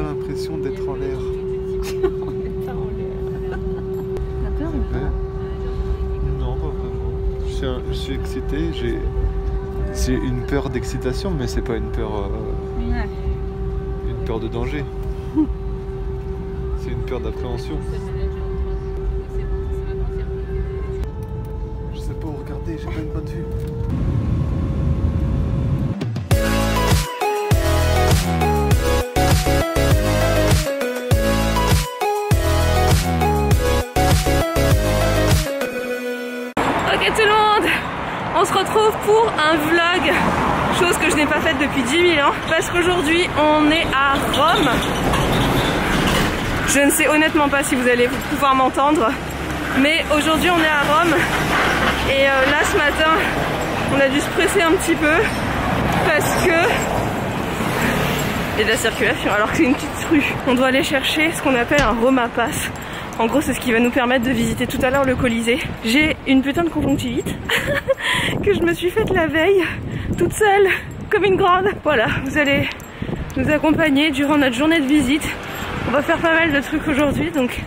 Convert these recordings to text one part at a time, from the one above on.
pas l'impression d'être en l'air. On n'est pas en l'air. T'as peur ou pas? Non, pas vraiment. Je suis excité, j'ai une peur d'excitation, mais c'est pas une peur, Ouais. une peur de danger. C'est une peur d'appréhension. Je sais pas où regarder, j'ai pas une bonne vue. Ok tout le monde, on se retrouve pour un vlog, chose que je n'ai pas faite depuis 10 000 ans, parce qu'aujourd'hui on est à Rome. Je ne sais honnêtement pas si vous allez pouvoir m'entendre, mais aujourd'hui on est à Rome, et là ce matin on a dû se presser un petit peu, parce que il y a de la circulation, alors que c'est une petite rue. On doit aller chercher ce qu'on appelle un Roma Pass. En gros, c'est ce qui va nous permettre de visiter tout à l'heure le Colisée. J'ai une putain de conjonctivite que je me suis faite la veille, toute seule, comme une grande. Voilà, vous allez nous accompagner durant notre journée de visite. On va faire pas mal de trucs aujourd'hui, donc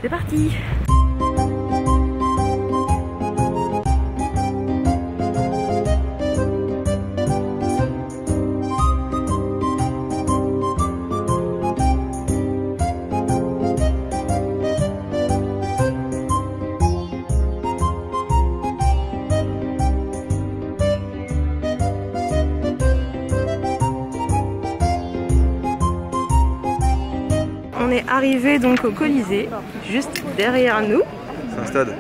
c'est parti. On est arrivé donc au Colisée, juste derrière nous. C'est un stade.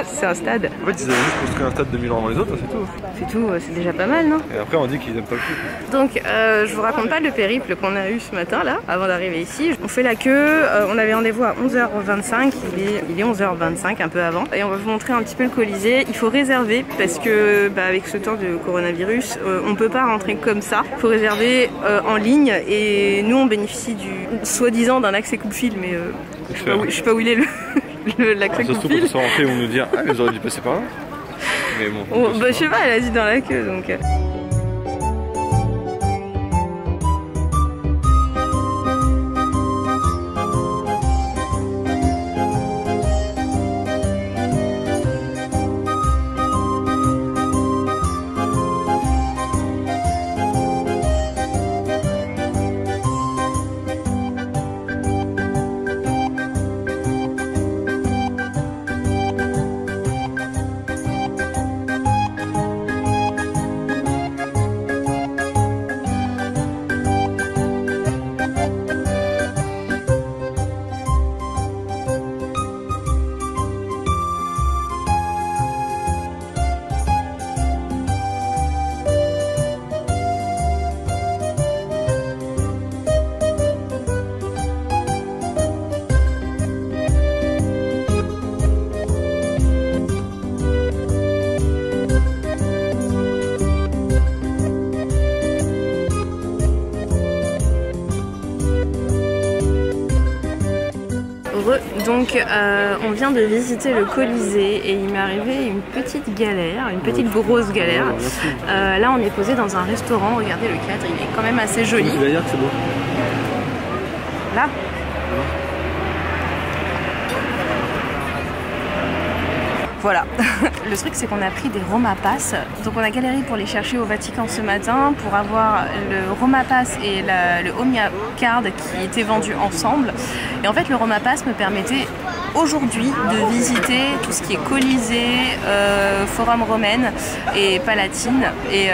C'est un stade. En fait, ils avaient juste construit un stade de 1000 ans avant les autres, c'est tout. C'est tout, c'est déjà pas mal, non? Et après, on dit qu'ils aiment pas le foot. Donc, je vous raconte pas le périple qu'on a eu ce matin là, avant d'arriver ici. On fait la queue, on avait rendez-vous à 11h25, il est 11h25, un peu avant. Et on va vous montrer un petit peu le Colisée. Il faut réserver parce que, avec ce temps de coronavirus, on peut pas rentrer comme ça. Il faut réserver en ligne et nous on bénéficie du soi-disant d'un accès coup-de-fil, mais je sais pas où il est l'accès Ça se trouve, pour se rentrer, on nous dit ah, ils auraient dû passer par là. Mais bon. Je sais pas, elle a dit dans la queue donc. Donc on vient de visiter le Colisée et il m'est arrivé une petite galère, une petite grosse galère. Là on est posé dans un restaurant, regardez le cadre, il est quand même assez joli. Tu vas dire que c'est beau. Là. Voilà, le truc c'est qu'on a pris des Roma Pass, donc on a galéré pour les chercher au Vatican ce matin pour avoir le Roma Pass et le Omnia Card qui étaient vendus ensemble. Et en fait le Roma Pass me permettait aujourd'hui de visiter tout ce qui est Colisée, Forum Romaine et Palatine et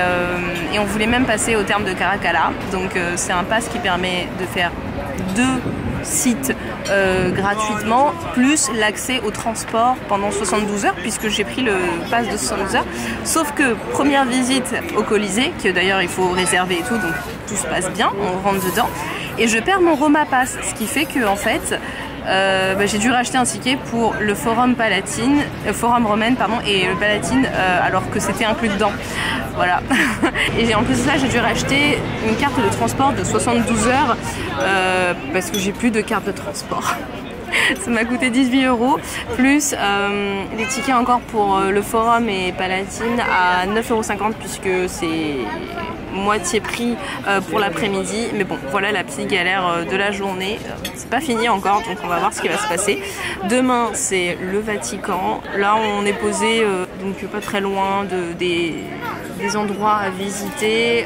on voulait même passer au terme de Caracalla, donc c'est un pass qui permet de faire 2 sites gratuitement, plus l'accès au transport pendant 72 heures, puisque j'ai pris le pass de 72 heures. Sauf que première visite au Colisée, que d'ailleurs il faut réserver et tout, donc tout se passe bien, on rentre dedans, et je perds mon Roma Pass, ce qui fait que en fait j'ai dû racheter un ticket pour le Forum Romaine et le Palatine alors que c'était inclus dedans. Voilà. Et en plus de ça, j'ai dû racheter une carte de transport de 72 heures parce que j'ai plus de carte de transport. Ça m'a coûté 18 €, plus les tickets encore pour le Forum et Palatine à 9,50 € puisque c'est moitié prix pour l'après-midi. Mais bon, voilà la petite galère de la journée. C'est pas fini encore, donc on va voir ce qui va se passer. Demain, c'est le Vatican. Là, on est posé donc pas très loin des endroits à visiter.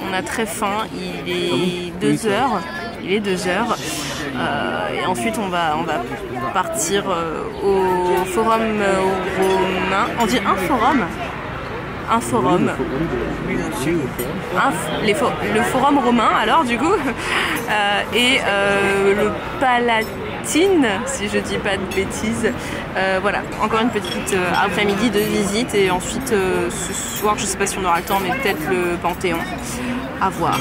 On a très faim. Il est 2 heures. Il est 2 heures. Et ensuite, on va partir au Forum romain. On dit un forum. Un forum. Le forum romain, alors du coup. Et le Palatine, si je dis pas de bêtises. Voilà, encore une petite après-midi de visite. Et ensuite, ce soir, je sais pas si on aura le temps, mais peut-être le Panthéon. À voir.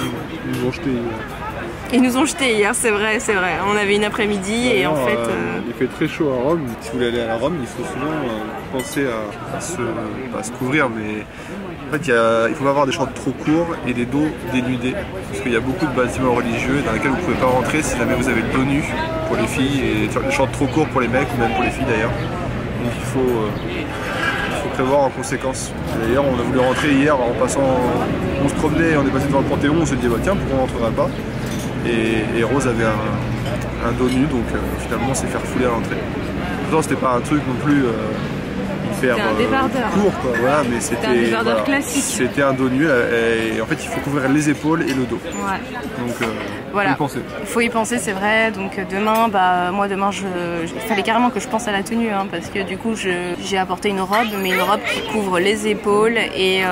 Ils nous ont jetés hier, c'est vrai, c'est vrai. On avait une après-midi et en fait... Il fait très chaud à Rome. Si vous voulez aller à Rome, il faut souvent penser à se couvrir. Mais en fait, il faut pas avoir des chants trop courts et des dos dénudés. Parce qu'il y a beaucoup de bâtiments religieux dans lesquels vous ne pouvez pas rentrer si jamais vous avez le dos nu pour les filles et des chants trop courts pour les mecs ou même pour les filles d'ailleurs. Donc il faut prévoir en conséquence. D'ailleurs, on a voulu rentrer hier en passant... On se promenait, on est passé devant le Panthéon, on s'est dit bah, tiens, pourquoi on rentrerait pas? Et Rose avait un dos nu, donc finalement on s'est fait refouler à l'entrée. Pourtant c'était pas un truc non plus hyper court, quoi, voilà, mais c'était un débardeur classique. C'était un dos nu et en fait il faut couvrir les épaules et le dos. Ouais. Donc voilà. Il faut y penser, c'est vrai. Donc demain, moi demain, il fallait carrément que je pense à la tenue, hein, parce que du coup j'ai apporté une robe, mais une robe qui couvre les épaules et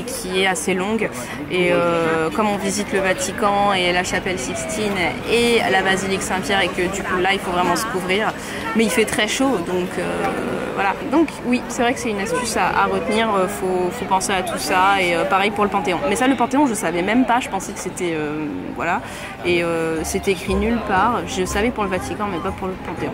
qui est assez longue. Et comme on visite le Vatican et la chapelle Sixtine et la basilique Saint-Pierre, et que du coup là il faut vraiment se couvrir, mais il fait très chaud, donc voilà. Donc oui, c'est vrai que c'est une astuce à retenir. Faut penser à tout ça, et pareil pour le Panthéon. Mais ça, le Panthéon, je savais même pas. Je pensais que c'était voilà. Et c'était écrit nulle part. Je savais pour le Vatican, mais pas pour le Panthéon.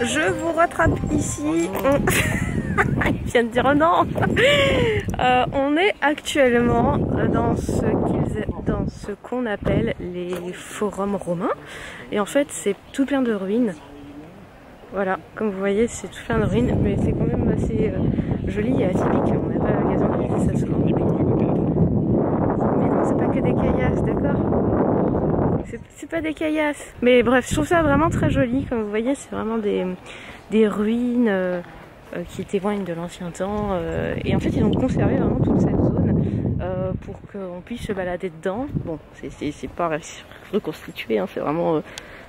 Je vous rattrape ici. Il vient de dire oh non. On est actuellement dans ce qu'on appelle les forums romains. Et en fait, c'est tout plein de ruines. Voilà, comme vous voyez, c'est tout plein de ruines, mais c'est quand même assez joli et atypique. On n'a pas l'occasion de visiter ça souvent. Mais non, c'est pas que des caillasses, d'accord? C'est pas des caillasses. Mais bref, je trouve ça vraiment très joli. Comme vous voyez, c'est vraiment des ruines qui témoignent de l'ancien temps. Et en fait, ils ont conservé vraiment toute cette zone pour qu'on puisse se balader dedans. Bon, c'est pas reconstitué, hein, c'est vraiment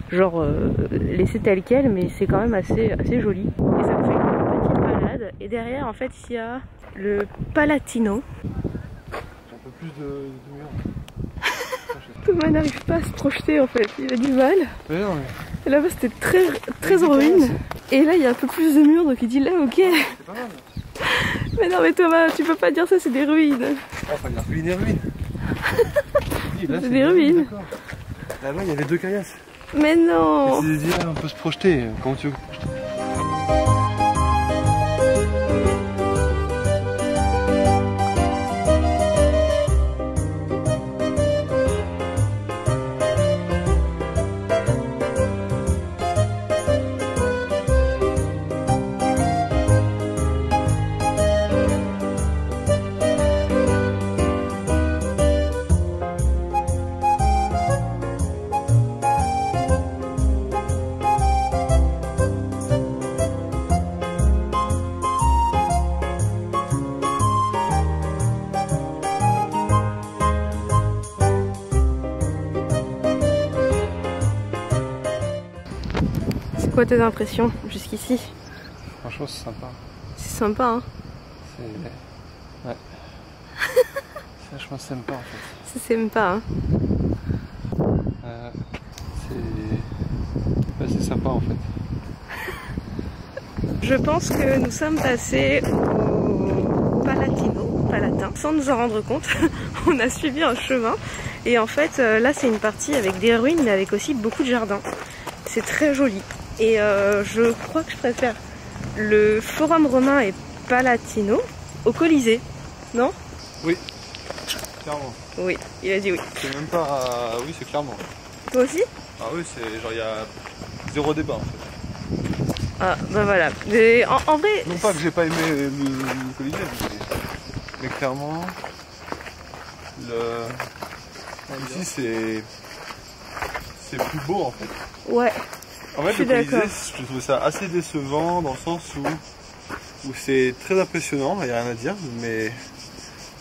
genre laissé tel quel, mais c'est quand même assez joli. Et ça me fait une petite balade. Et derrière, en fait, il y a le Palatino. Un peu plus de mur. Thomas n'arrive pas à se projeter en fait, il a du mal. Mais non, mais... Et là-bas c'était très en ruine. Et là il y a un peu plus de murs, donc il dit là ok. C'est pas mal. Mais non mais Thomas, tu peux pas dire ça, c'est des ruines. Enfin il y a ruines et ruines. C'est des ruines. Là-bas il y avait 2 caillasses. Mais non. Là on peut se projeter, comment tu veux projeter. quoi tes impressions jusqu'ici? Franchement, c'est sympa. C'est sympa, hein? Ouais. C'est vachement sympa en fait. C'est sympa, hein? C'est sympa en fait. Je pense que nous sommes passés au Palatin, sans nous en rendre compte. On a suivi un chemin et en fait là c'est une partie avec des ruines mais avec aussi beaucoup de jardins. C'est très joli et je crois que je préfère le Forum Romain et Palatino au Colisée, non? Oui, clairement. Oui, il a dit oui. C'est même pas... Oui, c'est clairement. Toi aussi? Ah oui, c'est genre il y a zéro débat en fait. Ah bah voilà. Mais en vrai... Non pas que j'ai pas aimé le Colisée, mais clairement... Ici c'est plus beau en fait. Ouais. En fait le Colisée, je trouve ça assez décevant dans le sens où c'est très impressionnant, il n'y a rien à dire, mais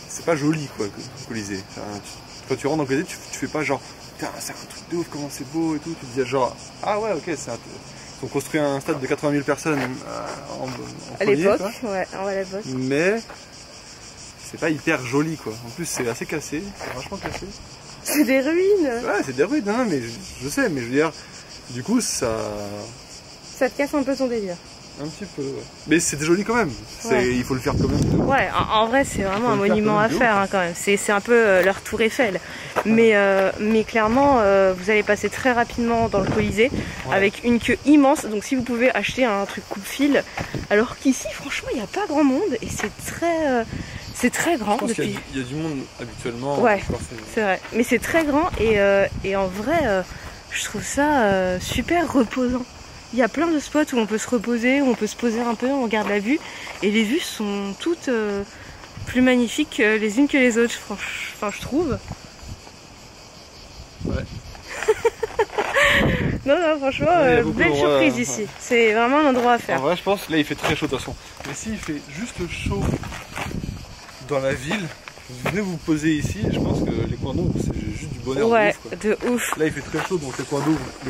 c'est pas joli quoi le Colisée. Enfin, quand tu rentres dans le Colisée, tu fais pas genre putain c'est un truc de ouf, comment c'est beau et tout, tu te dis genre ah ouais ok ils ont construit un stade de 80 000 personnes à l'époque, ouais, à l'époque. Mais c'est pas hyper joli quoi. En plus c'est assez cassé, c'est vachement cassé. C'est des ruines. Ouais c'est des ruines, non mais je sais, mais je veux dire, du coup ça te casse un peu ton délire. Un petit peu, ouais. Mais c'était joli quand même, ouais. Il faut le faire quand même. Ouais, en vrai c'est vraiment un monument à faire hein, quand même, c'est un peu leur tour Eiffel. Mais clairement vous allez passer très rapidement dans le Colisée avec une queue immense, donc si vous pouvez acheter un truc coupe-fil, alors qu'ici franchement il n'y a pas grand monde et c'est très grand. Je pense qu'il y a du monde habituellement. Ouais, c'est vrai, mais c'est très grand et en vrai je trouve ça super reposant. Il y a plein de spots où on peut se reposer, où on peut se poser un peu, on regarde la vue. Et les vues sont toutes plus magnifiques les unes que les autres, enfin je trouve. Ouais. Non, franchement, belle surprise ici. C'est vraiment un endroit à faire. En vrai, je pense, là il fait très chaud de toute façon. Mais s'il fait juste chaud dans la ville, vous venez vous poser ici, et je pense que les coins d'ombre c'est juste du bonheur. Ouais, de ouf. Là il fait très chaud, donc les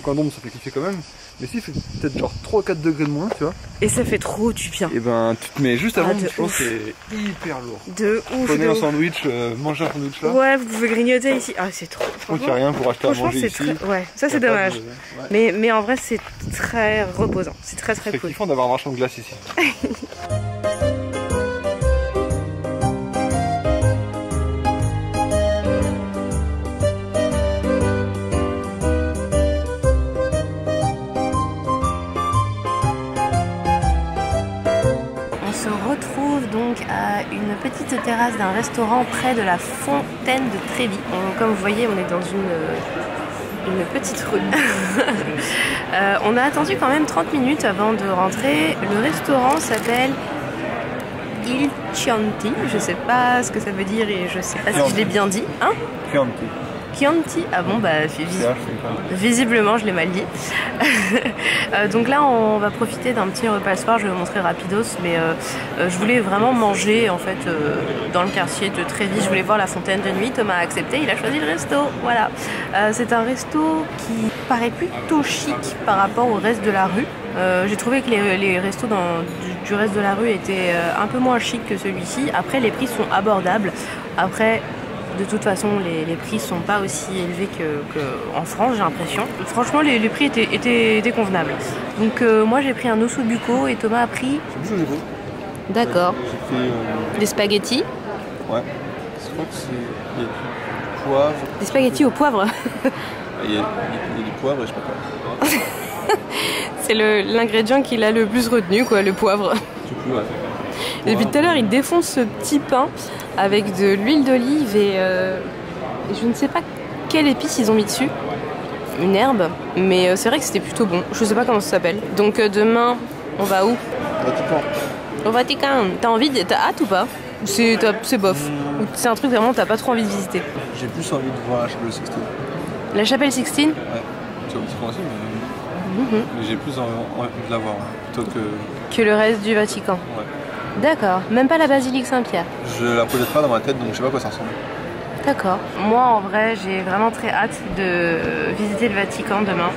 coins d'ombre ça fait kiffer quand même. Mais s'il fait peut-être genre 3-4 degrés de moins, tu vois. Et ça fait trop du bien. Et ben tu te mets juste avant, je pense que c'est hyper lourd. De ouf. Prenez un sandwich, mangez un sandwich là. Ouais, vous pouvez grignoter ici. Ah c'est trop. Je crois qu'il n'y a rien pour acheter à manger ici. Ouais, ça c'est dommage. Mais en vrai c'est très reposant. C'est très cool. C'est kiffant d'avoir un marchand de glace ici. Donc à une petite terrasse d'un restaurant près de la fontaine de Trevi. Comme vous voyez, on est dans une petite rue. On a attendu quand même 30 minutes avant de rentrer. Le restaurant s'appelle Il Chianti. Je sais pas ce que ça veut dire et je sais pas si je l'ai bien dit. Hein? Chianti. Chianti, ah bon bah visiblement je l'ai mal dit. Donc là on va profiter d'un petit repas le soir, je vais vous montrer rapidos, mais je voulais vraiment manger en fait dans le quartier de Trevi, je voulais voir la fontaine de nuit, Thomas a accepté, il a choisi le resto, voilà. C'est un resto qui paraît plutôt chic par rapport au reste de la rue. J'ai trouvé que les restos du reste de la rue étaient un peu moins chics que celui-ci, après les prix sont abordables, après de toute façon, les prix sont pas aussi élevés qu'en France, j'ai l'impression. Franchement, les prix étaient convenables. Donc moi, j'ai pris un ossobuco et Thomas a pris... D'accord. J'ai fait... Des spaghettis. Ouais. Je crois que c'est du poivre. Des spaghettis au poivre. Il y a du poivre et je sais pas quoi. C'est l'ingrédient qu'il a le plus retenu, quoi, le poivre. Du coup, ouais. Depuis tout à l'heure, il défonce ce petit pain avec de l'huile d'olive et je ne sais pas quelle épice ils ont mis dessus. Une herbe, mais c'est vrai que c'était plutôt bon. Je sais pas comment ça s'appelle. Donc demain, on va où? Vatican. Au Vatican. T'as envie t'as hâte ou pas? C'est bof. Ou c'est un truc vraiment t'as pas trop envie de visiter? J'ai plus envie de voir la chapelle Sixtine. La chapelle Sixtine? Ouais. C'est un petit point aussi, mais j'ai plus envie de la voir plutôt que le reste du Vatican. Ouais. D'accord, même pas la basilique Saint-Pierre. Je la projette pas dans ma tête, donc je sais pas à quoi ça ressemble. D'accord. Moi, en vrai, j'ai vraiment très hâte de visiter le Vatican demain.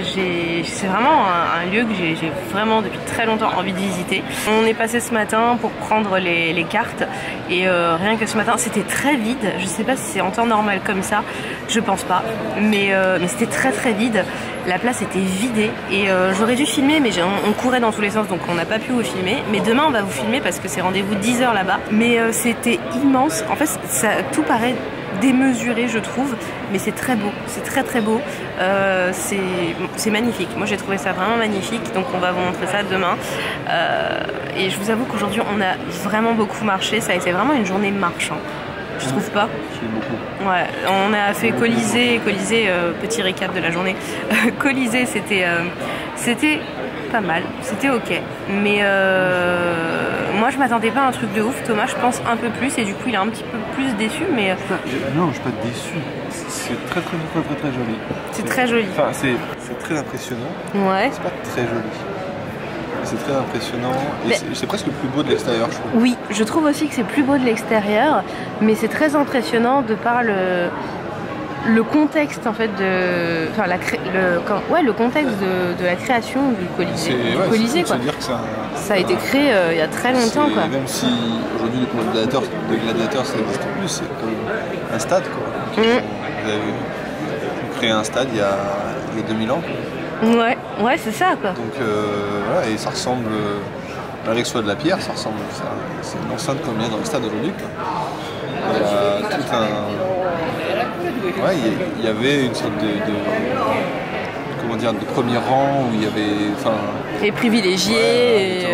C'est vraiment un lieu que j'ai vraiment depuis très longtemps envie de visiter. On est passé ce matin pour prendre les cartes et rien que ce matin, c'était très vide. Je sais pas si c'est en temps normal comme ça, je pense pas. Mais c'était très très vide. La place était vidée et j'aurais dû filmer, mais on courait dans tous les sens, donc on n'a pas pu vous filmer. Mais demain, on va vous filmer parce que c'est rendez-vous 10 h là-bas. Mais c'était immense. En fait, tout paraît démesuré, je trouve, mais c'est très beau, c'est très très beau, c'est magnifique. Moi j'ai trouvé ça vraiment magnifique, donc on va vous montrer ça demain. Et je vous avoue qu'aujourd'hui on a vraiment beaucoup marché, ça a été vraiment une journée marchand. Tu trouves pas? Ouais, on a fait Colisée, petit récap de la journée. Colisée, c'était pas mal, c'était ok, mais moi je m'attendais pas à un truc de ouf. Thomas, je pense un peu plus, et du coup il est un petit peu plus déçu, mais non, je suis pas déçu. C'est très joli. C'est très joli. Enfin, c'est très impressionnant. Ouais. C'est pas très joli. C'est très impressionnant et c'est presque le plus beau de l'extérieur, je trouve. Oui, je trouve aussi que c'est plus beau de l'extérieur, mais c'est très impressionnant de par le contexte en fait le contexte de la création du Colisée. Colisée quoi. Dire que ça a été créé il y a très longtemps quoi. Même si aujourd'hui le gladiateur ça n'existe plus, c'est comme un stade quoi. Vous avez créé un stade il y a 2000 ans. Ouais, c'est ça quoi. Donc voilà, et ça ressemble, malgré que ce soit de la pierre, ça ressemble, c'est une enceinte comme il y a dans le stade aujourd'hui. Il y a tout un... Ouais, il y avait une sorte comment dire, de premier rang où il y avait... les privilégiés,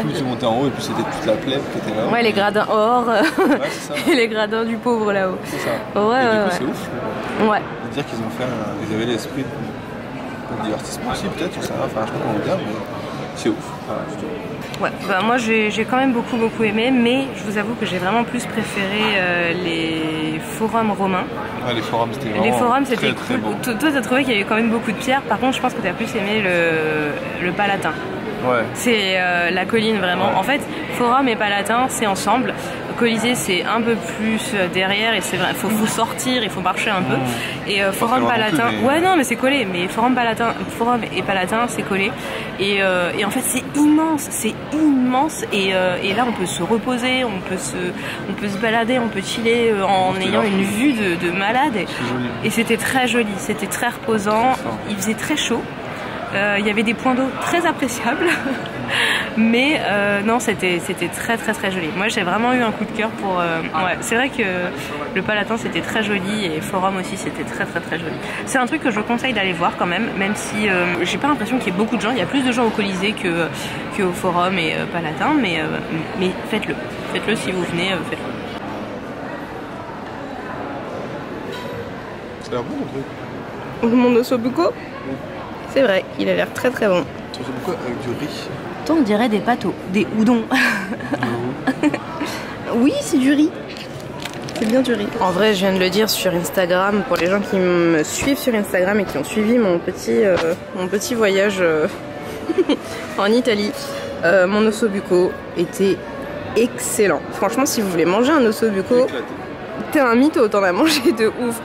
plus tu montais en haut et plus c'était toute la plèbe qui était là. Ouais, les gradins or ça. et les gradins du pauvre là-haut. C'est ça. Ouais, et du coup, c'est ouf. Ouais. De dire qu'ils ont fait ils avaient l'esprit de divertissement aussi, peut-être, je sais pas, enfin, je sais pas comment dire, mais c'est ouf. Ouais, bah moi j'ai quand même beaucoup aimé, mais je vous avoue que j'ai vraiment plus préféré les forums romains. Ouais, les forums c'était vraiment Les forums c'était très cool. bon. Toi t'as trouvé qu'il y avait quand même beaucoup de pierres, par contre je pense que t'as plus aimé le Palatin. Ouais. C'est la colline vraiment. Ouais. En fait, forum et Palatin c'est ensemble. Colisée c'est un peu plus derrière et c'est vrai, faut sortir, il faut marcher un peu. Et forum Palatin, plus, mais... ouais non mais c'est collé, mais forum et Palatin c'est collé. Et en fait c'est immense et là on peut se reposer, on peut se balader, on peut chiller en ayant une vue de malade. Et c'était très joli, c'était très reposant, il faisait très chaud. Il y avait des points d'eau très appréciables, mais non, c'était très joli. Moi, j'ai vraiment eu un coup de cœur pour. Ouais, c'est vrai que le Palatin c'était très joli et Forum aussi c'était très joli. C'est un truc que je conseille d'aller voir quand même si j'ai pas l'impression qu'il y ait beaucoup de gens. Il y a plus de gens au Colisée que au Forum et Palatin, mais faites-le si vous venez, faites-le. Ça a l'air bon le truc. Mon ossobuco. C'est vrai, il a l'air très bon. Tu fais beaucoup avec du riz. Toi, on dirait des pâteaux, des houdons. Oui, c'est du riz. C'est bien du riz. En vrai, je viens de le dire sur Instagram, pour les gens qui me suivent sur Instagram et qui ont suivi mon petit voyage en Italie. Mon ossobuco était excellent. Franchement, si vous voulez manger un ossobuco, t'es un mytho, t'en as mangé de ouf.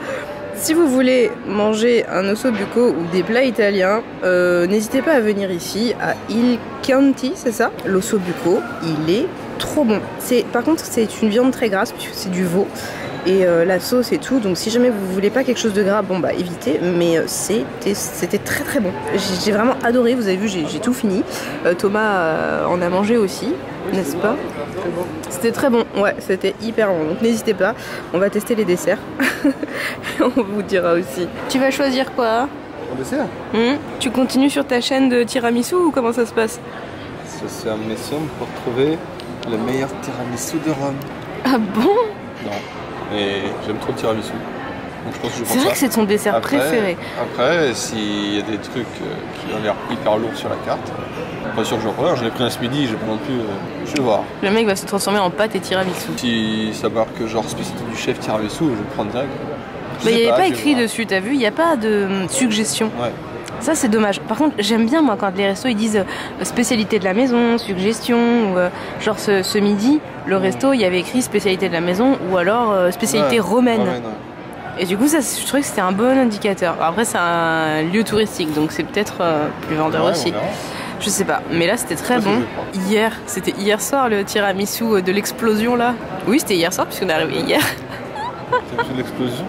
Si vous voulez manger un ossobuco ou des plats italiens, n'hésitez pas à venir ici, à Il Chianti, c'est ça? L'ossobuco, il est trop bon. Par contre, c'est une viande très grasse, puisque c'est du veau. Et la sauce et tout, donc si jamais vous voulez pas quelque chose de gras, bon bah évitez, mais c'était très bon. J'ai vraiment adoré, vous avez vu, j'ai tout fini. Thomas en a mangé aussi, n'est-ce pas? C'était très bon, ouais, c'était hyper bon, donc n'hésitez pas, on va tester les desserts. On vous dira aussi. Tu vas choisir quoi? Un dessert? Tu continues sur ta chaîne de tiramisu ou comment ça se passe? C'est un mission pour trouver le meilleur tiramisu de Rome. Ah bon? Non. Et j'aime trop le tiramisu. Donc je pense que je prends ça. C'est vrai que c'est ton dessert préféré. Après, s'il y a des trucs qui ont l'air hyper lourds sur la carte, pas sûr que j'en prends un. J'en ai pris un ce midi, j'ai pas non plus. Je vais voir. Le mec va se transformer en pâte et tiramisu. Si ça marque genre spécialité du chef tiramisu, je vais le prendre direct. Mais il n'y avait pas écrit dessus, t'as vu? Il n'y a pas de suggestion. Ouais. Ça c'est dommage. Par contre j'aime bien moi quand les restos ils disent spécialité de la maison, suggestion, ou genre ce midi le resto il y avait écrit spécialité de la maison ou alors spécialité romaine. Ouais. Et du coup ça je trouvais que c'était un bon indicateur. Après c'est un lieu touristique donc c'est peut-être plus vendeur aussi. Je sais pas, mais là c'était très bon. C'était hier soir le tiramisu de l'explosion là. Oui c'était hier soir puisqu'on est arrivé hier. C'est l'explosion.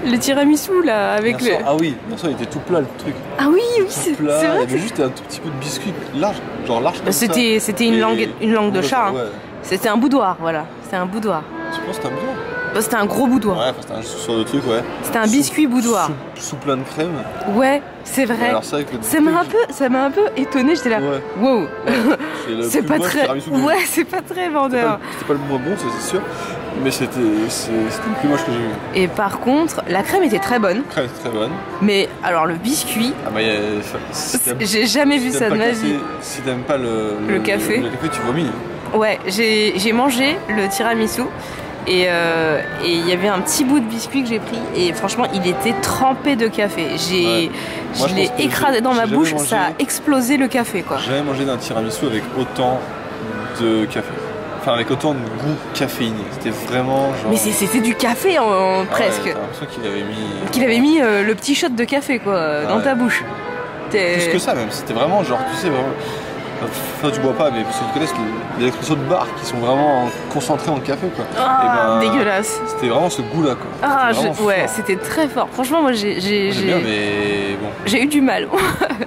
Le tiramisu là avec le. Ah oui, bien sûr il était tout plat le truc. Ah oui c'est vrai. Il y avait juste un tout petit peu de biscuit large, genre large comme ça. C'était une langue de chat. Hein. Ouais. C'était un boudoir, voilà. C'était un boudoir. Tu penses que c'était un boudoir? C'était un gros boudoir. Ouais, c'était un sur le truc, ouais. C'était un biscuit boudoir. Sous plein de crème. Ouais, c'est vrai. Alors ça m'a un peu étonné, j'étais là. Ouais. Wow. Ouais. C'est pas très. Ouais, c'est pas très vendeur. C'était pas le moins bon, c'est sûr. Mais c'était le plus moche que j'ai vu. Et par contre, la crème était très bonne. La crème était très bonne. Mais alors le biscuit. Ah bah j'ai jamais vu ça de ma vie. Si t'aimes pas le café. Le café, tu vomis. Ouais, j'ai mangé le tiramisu. Et il y avait un petit bout de biscuit que j'ai pris et franchement il était trempé de café. Je l'ai écrasé dans ma bouche, ça a explosé le café quoi. J'ai jamais mangé d'un tiramisu avec autant de café. Enfin avec autant de goût caféiné. C'était vraiment genre... Mais c'était du café presque. J'ai l'impression qu'il avait mis le petit shot de café quoi dans ta bouche. Plus que ça même, c'était vraiment genre tu sais vraiment... Enfin, tu bois pas, mais parce que tu connais les expressos de bar qui sont vraiment concentrés en café quoi. Ah, dégueulasse. C'était vraiment ce goût là quoi. Ah, ouais, c'était très fort. Franchement, moi j'ai bien, mais bon. J'ai eu du mal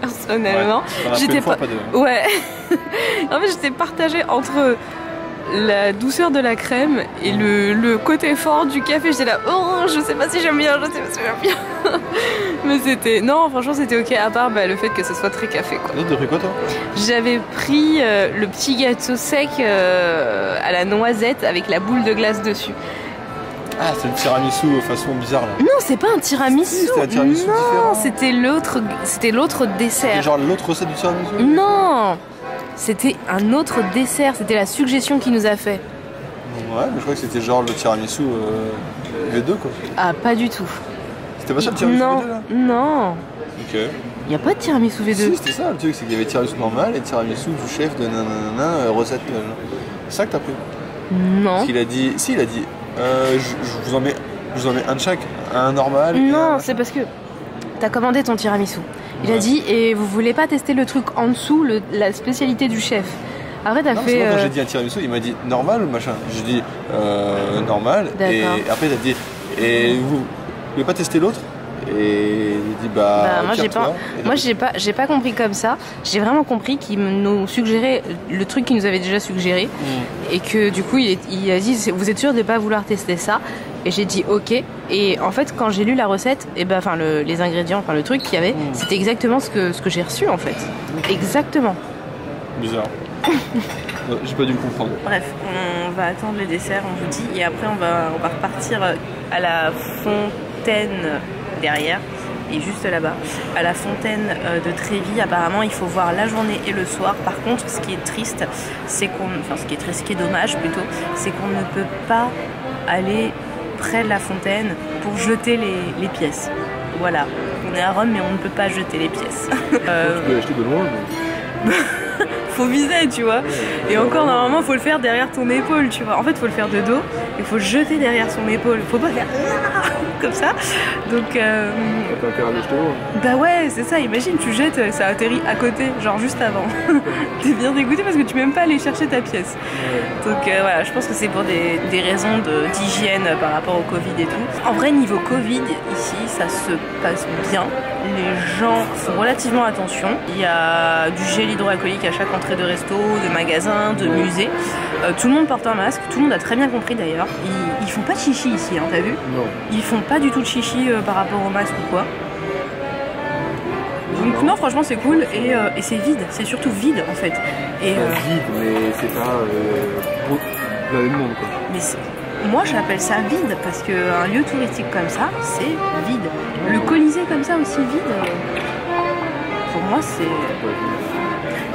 personnellement. Ouais, j'étais pas. Ouais. En fait, j'étais partagée entre la douceur de la crème et le côté fort du café. J'étais là, oh, je sais pas si j'aime bien, Mais c'était... Non, franchement, c'était ok, à part le fait que ce soit très café, quoi. T'as pris quoi, toi? J'avais pris le petit gâteau sec à la noisette avec la boule de glace dessus. Ah, c'est le tiramisu façon bizarre, là. Non, c'est pas un tiramisu. Si, c'était un tiramisu différent. Non, c'était l'autre dessert. C'était genre l'autre recette du tiramisu? Non, c'était un autre dessert, c'était la suggestion qu'il nous a fait. Ouais, mais je crois que c'était genre le tiramisu V2 quoi. Ah, pas du tout. C'était pas ça le tiramisu V2 là? Non. Ok. Il n'y a pas de tiramisu V2. Si, c'était ça le truc, c'est qu'il y avait tiramisu normal et tiramisu du chef de nanana, recette. C'est ça que t'as pris? Non. Parce qu'il a dit. Si, il a dit. Je vous en mets un de chaque, un normal. Non, c'est parce que t'as commandé ton tiramisu. Il a dit, et vous voulez pas tester le truc en dessous, la spécialité du chef? Après t'as fait... Quand j'ai dit un tiramisu, il m'a dit normal ou machin? J'ai dit normal. Et après t'as dit, et vous voulez pas tester l'autre? Et il dit moi j'ai pas compris comme ça. J'ai vraiment compris qu'il nous suggérait le truc qu'il nous avait déjà suggéré. Et que du coup il a dit, vous êtes sûr de pas vouloir tester ça? Et j'ai dit ok. Et en fait quand j'ai lu la recette, et les ingrédients, le truc qu'il y avait, c'était exactement ce que j'ai reçu en fait. Exactement. Bizarre. J'ai pas dû le comprendre. Bref, on va attendre les desserts, on vous dit, et après on va repartir à la fontaine derrière, et juste là-bas, à la fontaine de Trévis. Apparemment il faut voir la journée et le soir. Par contre ce qui est triste, c'est ce qui est dommage plutôt, c'est qu'on ne peut pas aller près de la fontaine pour jeter les pièces. Voilà, on est à Rome mais on ne peut pas jeter les pièces. Tu peux acheter de loin mais... Faut viser, tu vois. Et encore normalement faut le faire derrière ton épaule, tu vois. En fait faut le faire de dos, il faut jeter derrière son épaule. Faut pas faire comme ça. Donc t'as intérêt à l'acheter loin. Bah ouais, c'est ça, imagine tu jettes, ça atterrit à côté, genre juste avant. T'es bien dégoûté parce que tu peux même pas aller chercher ta pièce. Donc voilà, je pense que c'est pour des raisons d'hygiène par rapport au Covid et tout. En vrai niveau Covid ici ça se passe bien. Les gens font relativement attention. Il y a du gel hydroalcoolique à chaque entrée de resto, de magasin, de musée. Tout le monde porte un masque, tout le monde a très bien compris d'ailleurs. Ils font pas de chichi ici, hein, t'as vu? Non. Ils font pas du tout de chichi par rapport au masque ou quoi. Donc non, franchement c'est cool et c'est vide, c'est surtout vide en fait. Et vide, mais c'est pas plein de monde quoi. Mais moi j'appelle ça vide parce qu'un lieu touristique comme ça, c'est vide. Le Colisée comme ça aussi vide, pour moi c'est...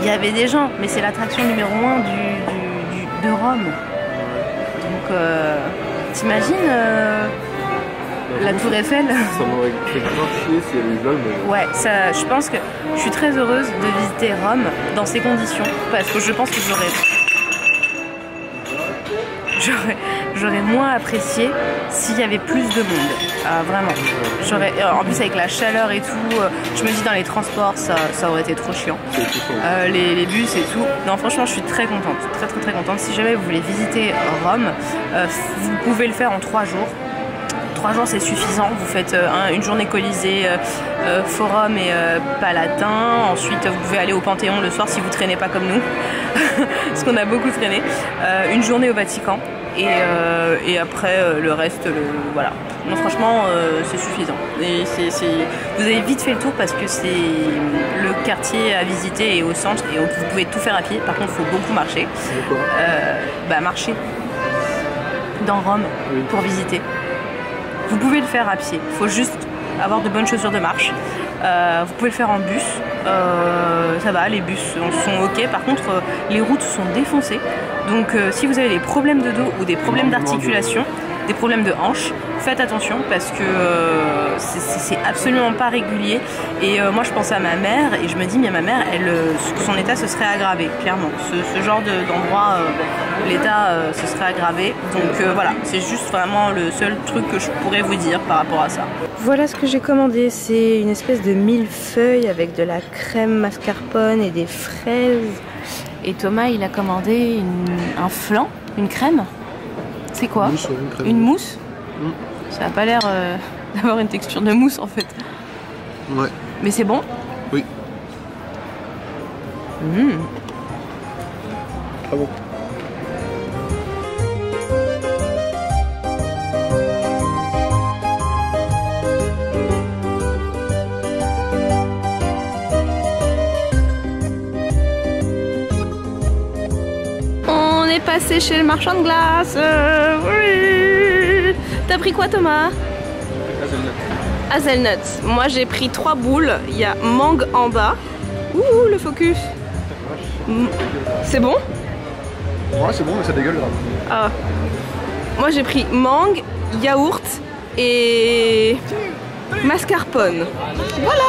Il y avait des gens, mais c'est l'attraction numéro 1 de Rome. Donc t'imagines la Tour Eiffel. Ça m'aurait fait grave chier s'il y avait eu vlog. Mais... Ouais, ça, je pense que je suis très heureuse de visiter Rome dans ces conditions parce que je pense que j'aurais moins apprécié s'il y avait plus de monde. Vraiment. En plus avec la chaleur et tout, je me dis dans les transports ça aurait été trop chiant. Les bus et tout. Non, franchement je suis très contente, très contente. Si jamais vous voulez visiter Rome, vous pouvez le faire en 3 jours. 3 jours c'est suffisant, vous faites une journée Colisée, Forum et Palatin, ensuite vous pouvez aller au Panthéon le soir si vous traînez pas comme nous, parce qu'on a beaucoup traîné, une journée au Vatican et après le reste, voilà. Non, franchement c'est suffisant, et vous avez vite fait le tour parce que c'est le quartier à visiter et au centre et vous pouvez tout faire à pied, par contre il faut beaucoup marcher. Marcher dans Rome pour visiter. Vous pouvez le faire à pied, il faut juste avoir de bonnes chaussures de marche. Vous pouvez le faire en bus, ça va, les bus sont ok. Par contre, les routes sont défoncées. Donc si vous avez des problèmes de dos ou des problèmes d'articulation, des problèmes de hanche, faites attention parce que c'est absolument pas régulier. Et moi je pense à ma mère et je me dis, mais ma mère, son état se serait aggravé, clairement. Ce genre d'endroit, l'état se serait aggravé. Donc voilà, c'est juste vraiment le seul truc que je pourrais vous dire par rapport à ça. Voilà ce que j'ai commandé, c'est une espèce de millefeuille avec de la crème mascarpone et des fraises. Et Thomas il a commandé un flan, une crème. C'est quoi? Mousse, une mousse. Ça n'a pas l'air d'avoir une texture de mousse en fait. Ouais. Mais c'est bon? Oui. Ah bon. On est passé chez le marchand de glace. Oui. T'as pris quoi Thomas? Hazelnut. Moi j'ai pris 3 boules. Il y a mangue en bas. Ouh le focus. C'est bon? Ouais c'est bon mais ça dégueule là. Ah. Moi j'ai pris mangue, yaourt et mascarpone. Voilà.